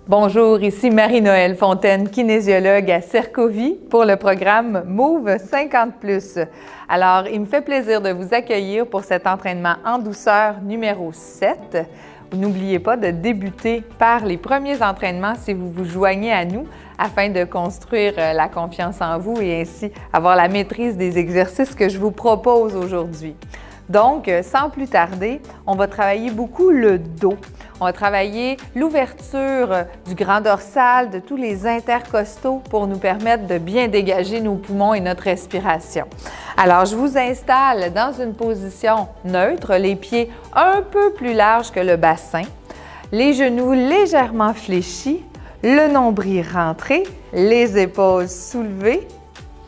Bonjour, ici Marie-Noëlle Fontaine, kinésiologue à Cercovie pour le programme Move 50+. Alors, il me fait plaisir de vous accueillir pour cet entraînement en douceur numéro 7. N'oubliez pas de débuter par les premiers entraînements si vous vous joignez à nous afin de construire la confiance en vous et ainsi avoir la maîtrise des exercices que je vous propose aujourd'hui. Donc, sans plus tarder, on va travailler beaucoup le dos. On va travailler l'ouverture du grand dorsal, de tous les intercostaux pour nous permettre de bien dégager nos poumons et notre respiration. Alors, je vous installe dans une position neutre, les pieds un peu plus larges que le bassin, les genoux légèrement fléchis, le nombril rentré, les épaules soulevées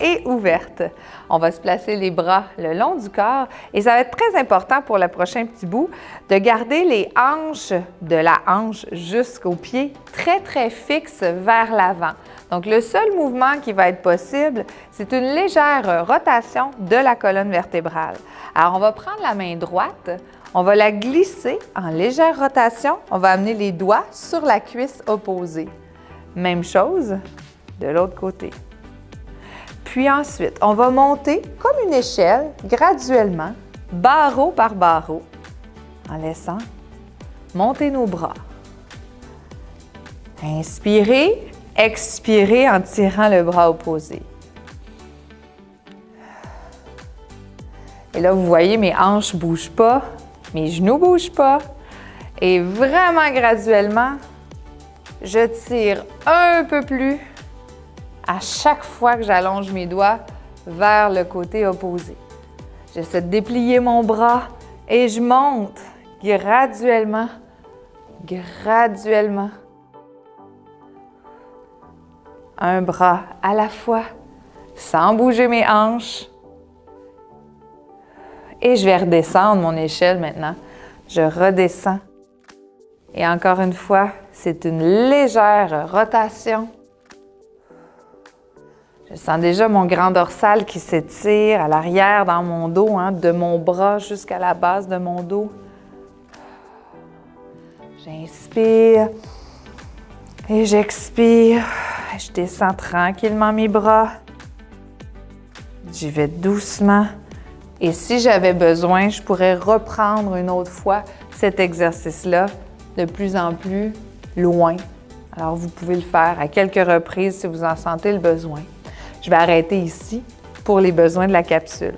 et ouvertes. On va se placer les bras le long du corps et ça va être très important pour le prochain petit bout de garder les hanches de la hanche jusqu'au pied très fixes vers l'avant. Donc, le seul mouvement qui va être possible, c'est une légère rotation de la colonne vertébrale. Alors, on va prendre la main droite, on va la glisser en légère rotation, on va amener les doigts sur la cuisse opposée. Même chose de l'autre côté. Puis ensuite, on va monter comme une échelle, graduellement, barreau par barreau, en laissant monter nos bras. Inspirez, expirez en tirant le bras opposé. Et là, vous voyez, mes hanches ne bougent pas, mes genoux ne bougent pas. Et vraiment graduellement, je tire un peu plus à chaque fois que j'allonge mes doigts vers le côté opposé. J'essaie de déplier mon bras et je monte graduellement, un bras à la fois, sans bouger mes hanches. Et je vais redescendre mon échelle maintenant. Je redescends. Et encore une fois, c'est une légère rotation. Je sens déjà mon grand dorsal qui s'étire à l'arrière dans mon dos, de mon bras jusqu'à la base de mon dos. J'inspire et j'expire. Je descends tranquillement mes bras. J'y vais doucement. Et si j'avais besoin, je pourrais reprendre une autre fois cet exercice-là de plus en plus loin. Alors, vous pouvez le faire à quelques reprises si vous en sentez le besoin. Je vais arrêter ici pour les besoins de la capsule.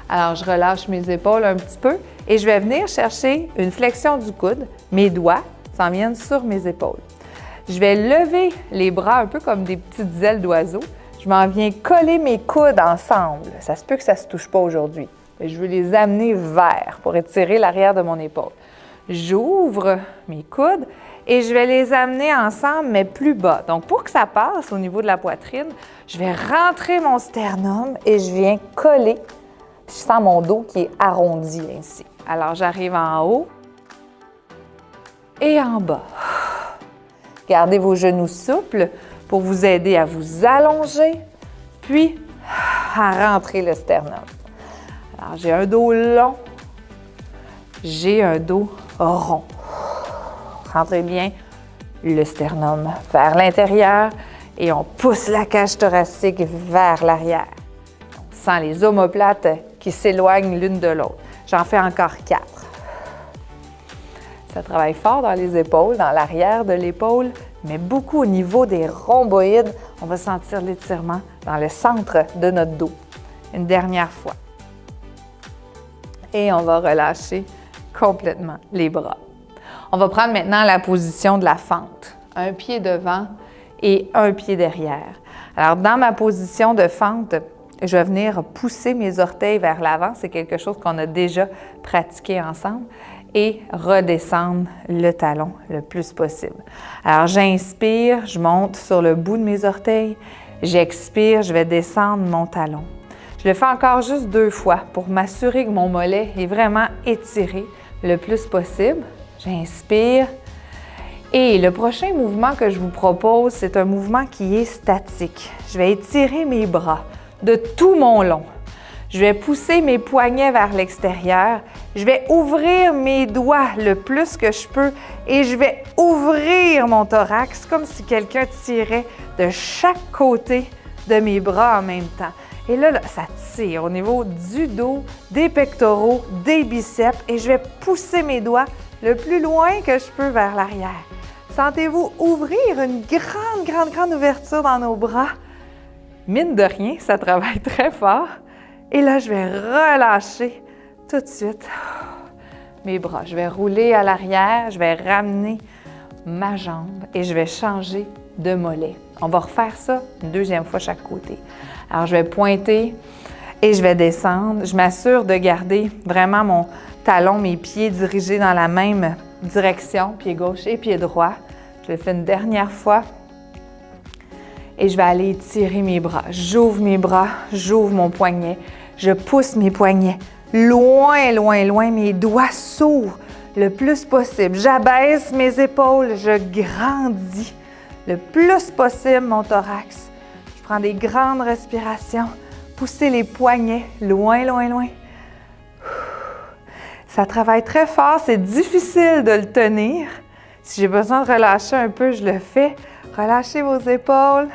Alors, je relâche mes épaules un petit peu et je vais venir chercher une flexion du coude. Mes doigts s'en viennent sur mes épaules. Je vais lever les bras un peu comme des petites ailes d'oiseau. Je m'en viens coller mes coudes ensemble. Ça se peut que ça ne se touche pas aujourd'hui. Je veux les amener vers pour étirer l'arrière de mon épaule. J'ouvre mes coudes et je vais les amener ensemble, mais plus bas. Donc, pour que ça passe au niveau de la poitrine, je vais rentrer mon sternum et je viens coller. Je sens mon dos qui est arrondi ainsi. Alors, j'arrive en haut et en bas. Gardez vos genoux souples pour vous aider à vous allonger, puis à rentrer le sternum. Alors, j'ai un dos long, j'ai un dos rond. Rentrez bien le sternum vers l'intérieur et on pousse la cage thoracique vers l'arrière. On sent les omoplates qui s'éloignent l'une de l'autre. J'en fais encore 4. Ça travaille fort dans les épaules, dans l'arrière de l'épaule, mais beaucoup au niveau des rhomboïdes. On va sentir l'étirement dans le centre de notre dos. Une dernière fois. Et on va relâcher complètement les bras. On va prendre maintenant la position de la fente. Un pied devant et un pied derrière. Alors, dans ma position de fente, je vais venir pousser mes orteils vers l'avant. C'est quelque chose qu'on a déjà pratiqué ensemble. Et redescendre le talon le plus possible. Alors, j'inspire, je monte sur le bout de mes orteils. J'expire, je vais descendre mon talon. Je le fais encore juste 2 fois pour m'assurer que mon mollet est vraiment étiré le plus possible. J'inspire. Et le prochain mouvement que je vous propose, c'est un mouvement qui est statique. Je vais étirer mes bras de tout mon long. Je vais pousser mes poignets vers l'extérieur Je vais ouvrir mes doigts le plus que je peux et je vais ouvrir mon thorax comme si quelqu'un tirait de chaque côté de mes bras en même temps. Et là, ça tire au niveau du dos, des pectoraux, des biceps et je vais pousser mes doigts le plus loin que je peux vers l'arrière. Sentez-vous ouvrir une grande ouverture dans nos bras? Mine de rien, ça travaille très fort. Et là, je vais relâcher tout de suite mes bras. Je vais rouler à l'arrière, je vais ramener ma jambe et je vais changer de mollet. On va refaire ça une deuxième fois chaque côté. Alors, je vais pointer et je vais descendre. Je m'assure de garder vraiment mon talon, mes pieds dirigés dans la même direction, pied gauche et pied droit. Je le fais une dernière fois. Et je vais aller étirer mes bras. J'ouvre mes bras, j'ouvre mon poignet. Je pousse mes poignets loin, mes doigts s'ouvrent le plus possible. J'abaisse mes épaules, je grandis le plus possible mon thorax. Je prends des grandes respirations, poussez les poignets loin. Ça travaille très fort, c'est difficile de le tenir. Si j'ai besoin de relâcher un peu, je le fais. Relâchez vos épaules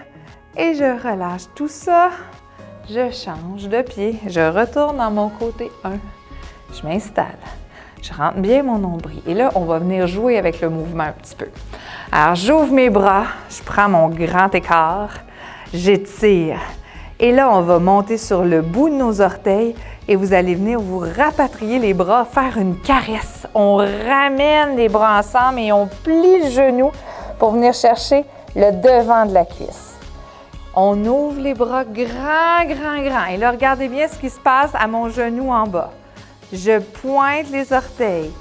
et je relâche tout ça. Je change de pied, je retourne dans mon côté 1. Je m'installe, je rentre bien mon nombril. Et là, on va venir jouer avec le mouvement un petit peu. Alors, j'ouvre mes bras, je prends mon grand écart, j'étire. Et là, on va monter sur le bout de nos orteils et vous allez venir vous rapatrier les bras, faire une caresse. On ramène les bras ensemble et on plie le genou pour venir chercher le devant de la cuisse. On ouvre les bras grand. Et là, regardez bien ce qui se passe à mon genou en bas. Je pointe les orteils.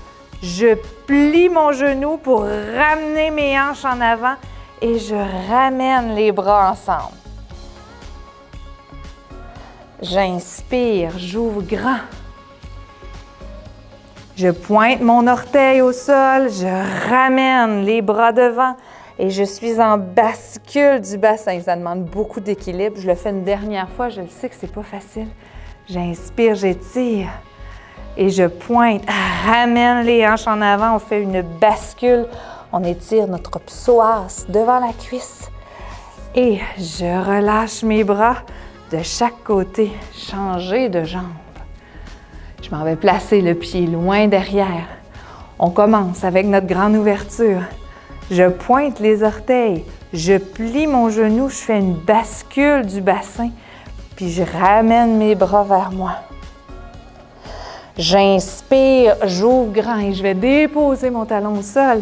Je plie mon genou pour ramener mes hanches en avant et je ramène les bras ensemble. J'inspire, j'ouvre grand. Je pointe mon orteil au sol, je ramène les bras devant. Et je suis en bascule du bassin. Ça demande beaucoup d'équilibre. Je le fais une dernière fois. Je le sais que c'est pas facile. J'inspire, j'étire. Et je pointe. Ramène les hanches en avant. On fait une bascule. On étire notre psoas devant la cuisse. Et je relâche mes bras de chaque côté. Changer de jambe. Je m'en vais placer le pied loin derrière. On commence avec notre grande ouverture. Je pointe les orteils, je plie mon genou, je fais une bascule du bassin, puis je ramène mes bras vers moi. J'inspire, j'ouvre grand et je vais déposer mon talon au sol.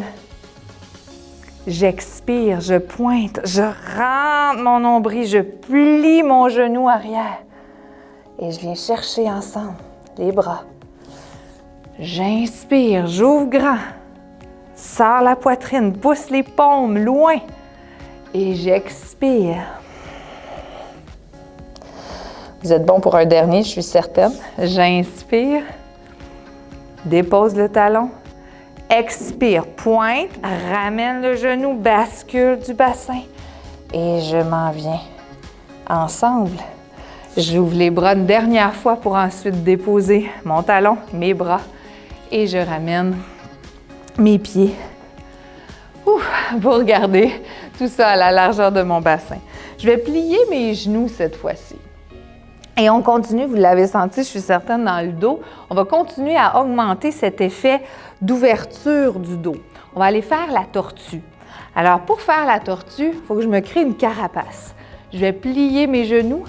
J'expire, je pointe, je rentre mon nombril, je plie mon genou arrière et je viens chercher ensemble les bras. J'inspire, j'ouvre grand. Sors la poitrine, pousse les paumes loin et j'expire. Vous êtes bon pour un dernier, je suis certaine. J'inspire, dépose le talon, expire, pointe, ramène le genou, bascule du bassin et je m'en viens. Ensemble, j'ouvre les bras une dernière fois pour ensuite déposer mon talon, mes bras et je ramène mes pieds pour garder tout ça à la largeur de mon bassin. Je vais plier mes genoux cette fois-ci. Et on continue, vous l'avez senti, je suis certaine, dans le dos. On va continuer à augmenter cet effet d'ouverture du dos. On va aller faire la tortue. Alors, pour faire la tortue, il faut que je me crée une carapace. Je vais plier mes genoux.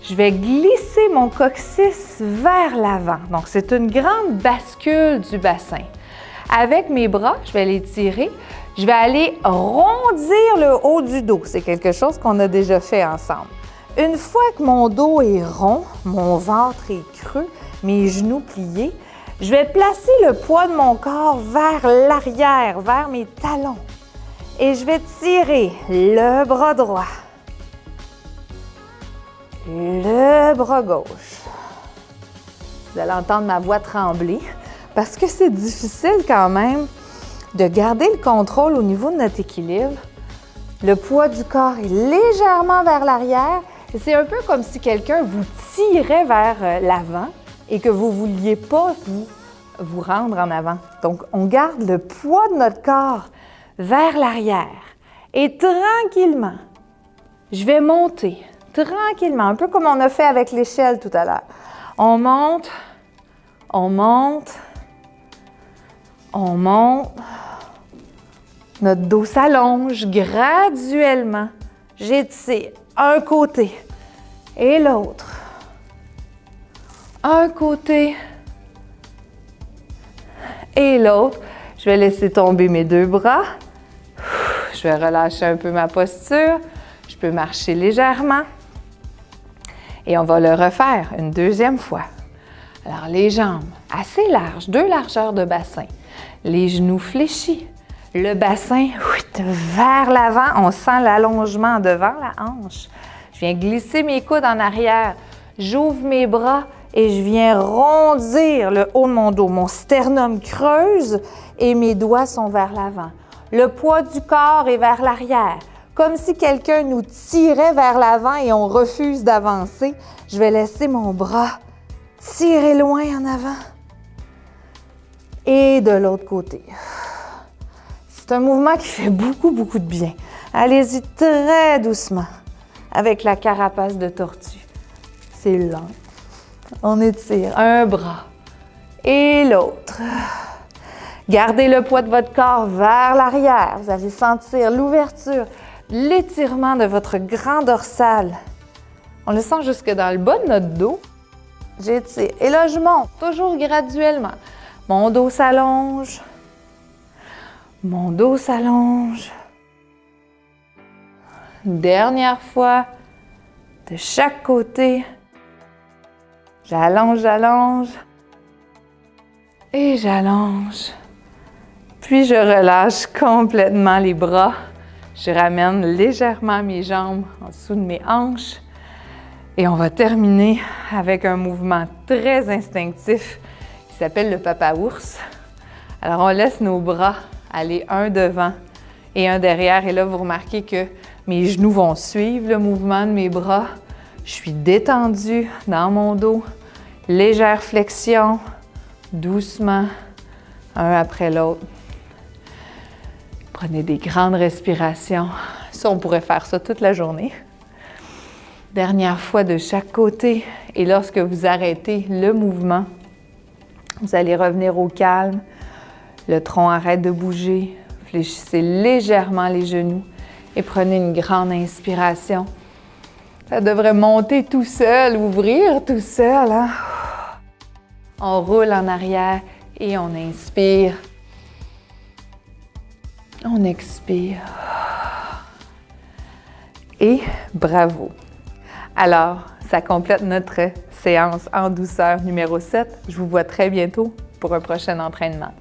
Je vais glisser mon coccyx vers l'avant. Donc, c'est une grande bascule du bassin. Avec mes bras, je vais les tirer. Je vais aller rondir le haut du dos. C'est quelque chose qu'on a déjà fait ensemble. Une fois que mon dos est rond, mon ventre est creux, mes genoux pliés, je vais placer le poids de mon corps vers l'arrière, vers mes talons. Et je vais tirer le bras droit, le bras gauche. Vous allez entendre ma voix trembler. Parce que c'est difficile quand même de garder le contrôle au niveau de notre équilibre. Le poids du corps est légèrement vers l'arrière. C'est un peu comme si quelqu'un vous tirait vers l'avant et que vous ne vouliez pas vous vous rendre en avant. Donc, on garde le poids de notre corps vers l'arrière. Et tranquillement, je vais monter, tranquillement, un peu comme on a fait avec l'échelle tout à l'heure. On monte, on monte, on monte. Notre dos s'allonge graduellement. J'étire un côté et l'autre. Un côté et l'autre. Je vais laisser tomber mes deux bras. Je vais relâcher un peu ma posture. Je peux marcher légèrement. Et on va le refaire une deuxième fois. Alors, les jambes assez larges, 2 largeurs de bassin. Les genoux fléchis. Le bassin vers l'avant. On sent l'allongement devant la hanche. Je viens glisser mes coudes en arrière. J'ouvre mes bras et je viens rondir le haut de mon dos. Mon sternum creuse et mes doigts sont vers l'avant. Le poids du corps est vers l'arrière. Comme si quelqu'un nous tirait vers l'avant et on refuse d'avancer. Je vais laisser mon bras tirer loin en avant. Et de l'autre côté. C'est un mouvement qui fait beaucoup de bien. Allez-y très doucement avec la carapace de tortue. C'est lent. On étire un bras et l'autre. Gardez le poids de votre corps vers l'arrière. Vous allez sentir l'ouverture, l'étirement de votre grand dorsal. On le sent jusque dans le bas de notre dos. J'étire. Et là, je monte, toujours graduellement. Mon dos s'allonge. Mon dos s'allonge. Dernière fois, de chaque côté. J'allonge, j'allonge. Et j'allonge. Puis je relâche complètement les bras. Je ramène légèrement mes jambes en dessous de mes hanches. Et on va terminer avec un mouvement très instinctif qui s'appelle le papa ours. Alors on laisse nos bras aller un devant et un derrière. Et là, vous remarquez que mes genoux vont suivre le mouvement de mes bras. Je suis détendue dans mon dos. Légère flexion, doucement, un après l'autre. Prenez des grandes respirations. Ça, on pourrait faire ça toute la journée. Dernière fois de chaque côté. Et lorsque vous arrêtez le mouvement, vous allez revenir au calme. Le tronc arrête de bouger. Fléchissez légèrement les genoux et prenez une grande inspiration. Ça devrait monter tout seul, ouvrir tout seul. Hein? On roule en arrière et on inspire. On expire. Et bravo! Alors, ça complète notre séance en douceur numéro 7. Je vous vois très bientôt pour un prochain entraînement.